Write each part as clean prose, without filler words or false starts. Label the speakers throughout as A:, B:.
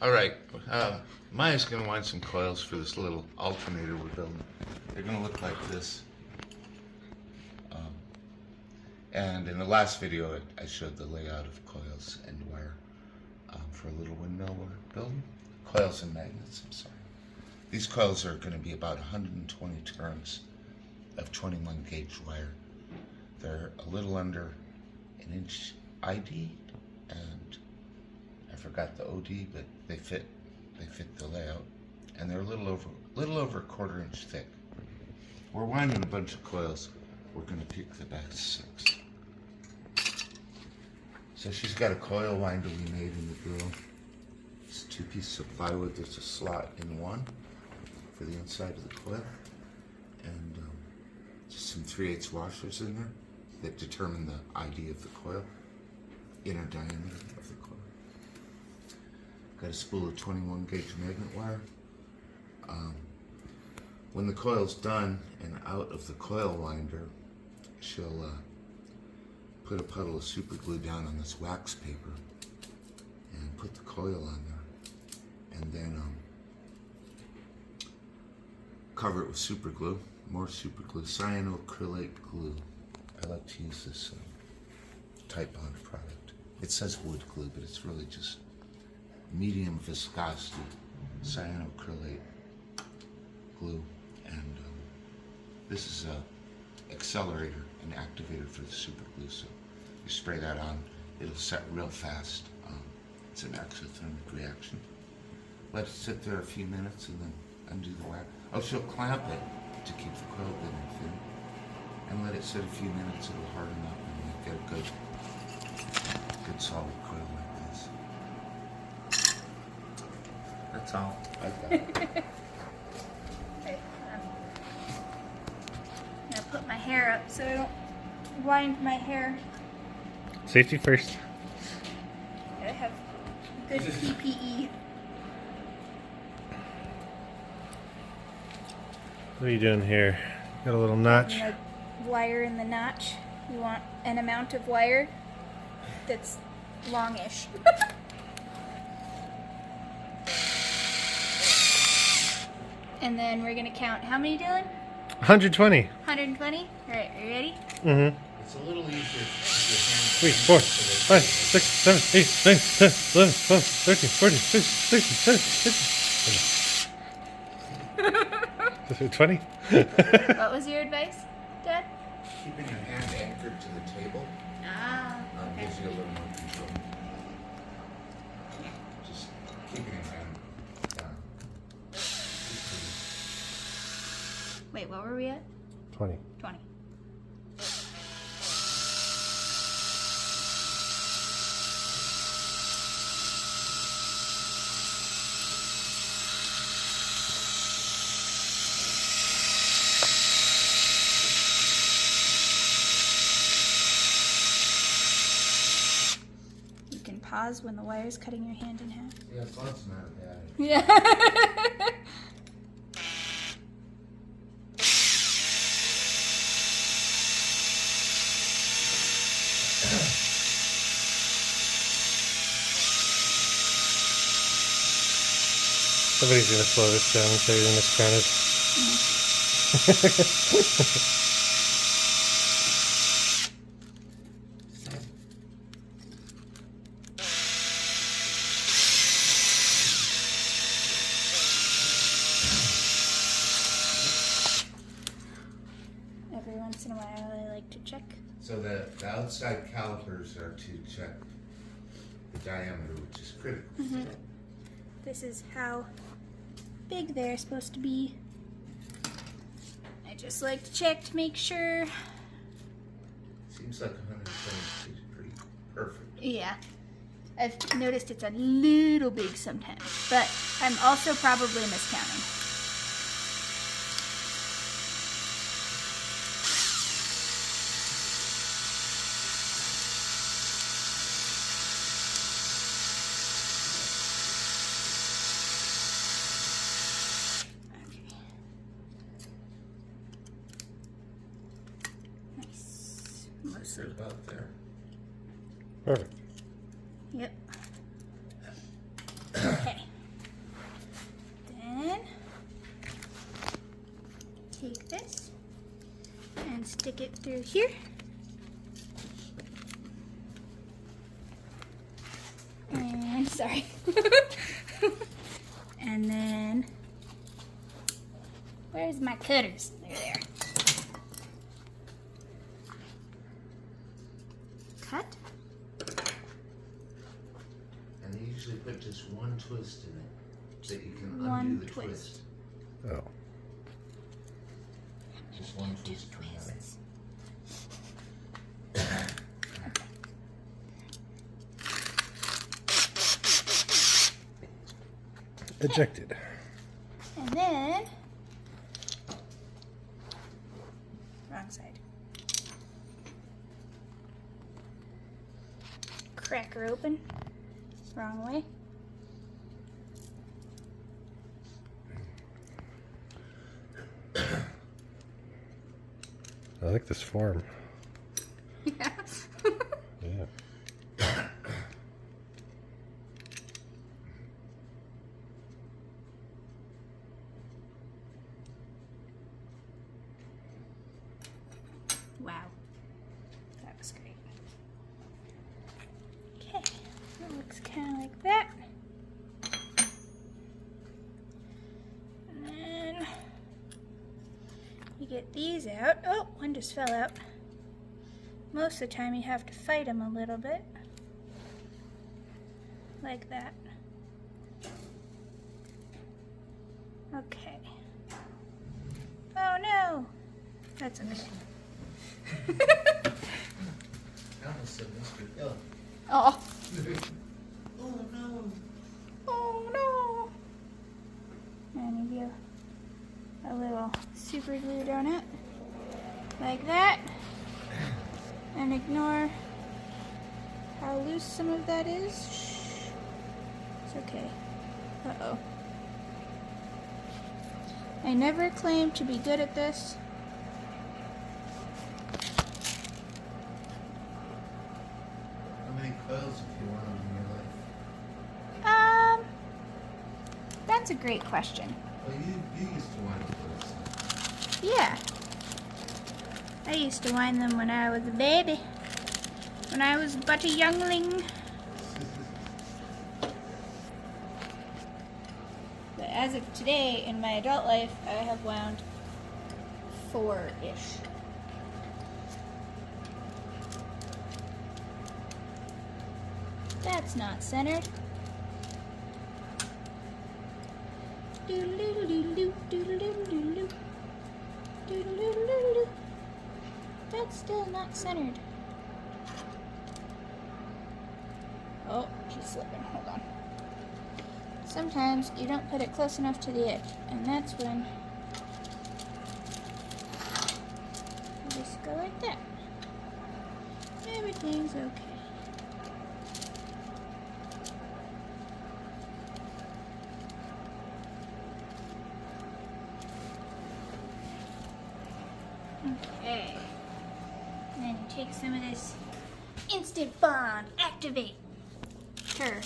A: All right, Maya's going to wind some coils for this little alternator we're building. They're going to look like this. And in the last video, I showed the layout of coils and wire for a little windmill we're building. Coils and magnets, I'm sorry. These coils are going to be about 120 turns of 21 gauge wire. They're a little under an inch ID, and I forgot the OD, but they fit the layout, and they're a little over a quarter inch thick. We're winding a bunch of coils. We're going to pick the best 6. So she's got a coil winder we made in the drill. It's 2 pieces of plywood. There's a slot in one for the inside of the coil, and just some 3/8 washers in there that determine the ID of the coil, inner diameter of the coil. Got a spool of 21 gauge magnet wire. When the coil's done and out of the coil winder, she'll put a puddle of super glue down on this wax paper and put the coil on there, and then cover it with super glue, more super glue, cyanocrylate glue. I like to use this Type Bond product. It says wood glue, but it's really just medium viscosity cyanocrylate glue, and this is a accelerator and activator for the super glue. So you spray that on, it'll set real fast. It's an exothermic reaction. Let it sit there a few minutes and then undo the wire. Oh, she'll clamp it to keep the coil good and thin, and let it sit a few minutes. It'll harden up and you get a good solid coil like this. That's all I got.
B: Okay, I'm gonna put my hair up so I don't wind my hair.
C: Safety first.
B: Gotta have good PPE.
C: What are you doing here? Got a little notch.
B: And the wire in the notch. You want an amount of wire that's longish. And then we're gonna count how many, Dylan?
C: 120.
B: 120? Alright, are you ready?
C: Mm-hmm.
A: It's a little easier if your hands
C: 3, 4, 5, 6, 7, 8, 9, 10, 11, 12, 13, 14, 15, 16, 17, 20?
B: What was your advice, Dad?
A: keeping your hand anchored to the table
B: Ah, okay.
A: gives you a little more control. Just keeping your hand down.
B: Wait, what were we at?
C: 20.
B: 20. You can pause when the wire is cutting your hand in half.
A: Yeah, that's not a bad idea.
B: Yeah.
C: Somebody's gonna slow this down and say you're miscounted.
B: Every once in a while, I like to check.
A: So the outside calipers are to check the diameter, which is critical.
B: This is how big they're supposed to be. I just like to check to make sure.
A: Seems like 120 is pretty perfect.
B: Yeah. I've noticed it's a little big sometimes, but I'm also probably miscounting.
A: It's about there.
C: Perfect.
B: Yep. Okay. stick it through here. And sorry. And then where's my cutters? They're there. Cut.
A: And they usually put just one twist in it so that you can
B: One
A: undo the
B: twist.
A: twist.
C: Oh.
A: Just one twist from that.
C: Ejected.
B: And then wrong side. Crack her open. Wrong way.
C: I like this form.
B: Yeah.
C: Yeah.
B: Wow. That was great. Okay. That looks kind of like that. And then you get these out. Oh, one just fell out. Most of the time you have to fight them a little bit. Like that. Okay. Oh no! That's okay.
A: I almost said Mr. Hill.
B: Oh.
A: Oh no.
B: Oh no! And you do a little super glue donut. Like that. And ignore how loose some of that is. Shh. It's okay. Uh-oh. I never claimed to be good at this.
A: How many coils have you won in your life?
B: That's a great question.
A: Well, you used to wind coils.
B: Yeah. I used to wind them when I was a baby. When I was but a youngling. But as of today, in my adult life, I have wound 4-ish. That's not centered. Doodle-doodle-doodle-doo, doodle-doodle-doodle-doo. Doodle-doodle-doodle-doo. That's still not centered. Oh, she's slipping. Hold on. Sometimes you don't put it close enough to the edge, and that's when you just go like that. Everything's okay. Okay. And then you take some of this instant bond, activate her.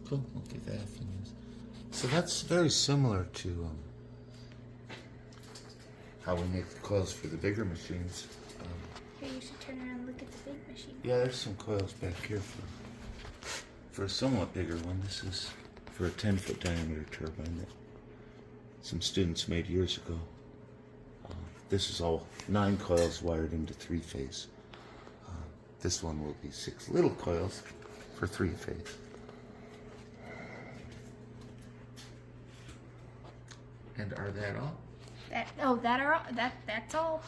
A: Cool. We'll give that a few minutes. So that's very similar to how we make the coils for the bigger machines.
B: Here, you should turn around and look at the big machine.
A: Yeah, there's some coils back here for a somewhat bigger one. This is for a 10-foot diameter turbine that some students made years ago. This is all 9 coils wired into 3-phase. This one will be 6 little coils for 3-phase. And are that all?
B: That's all.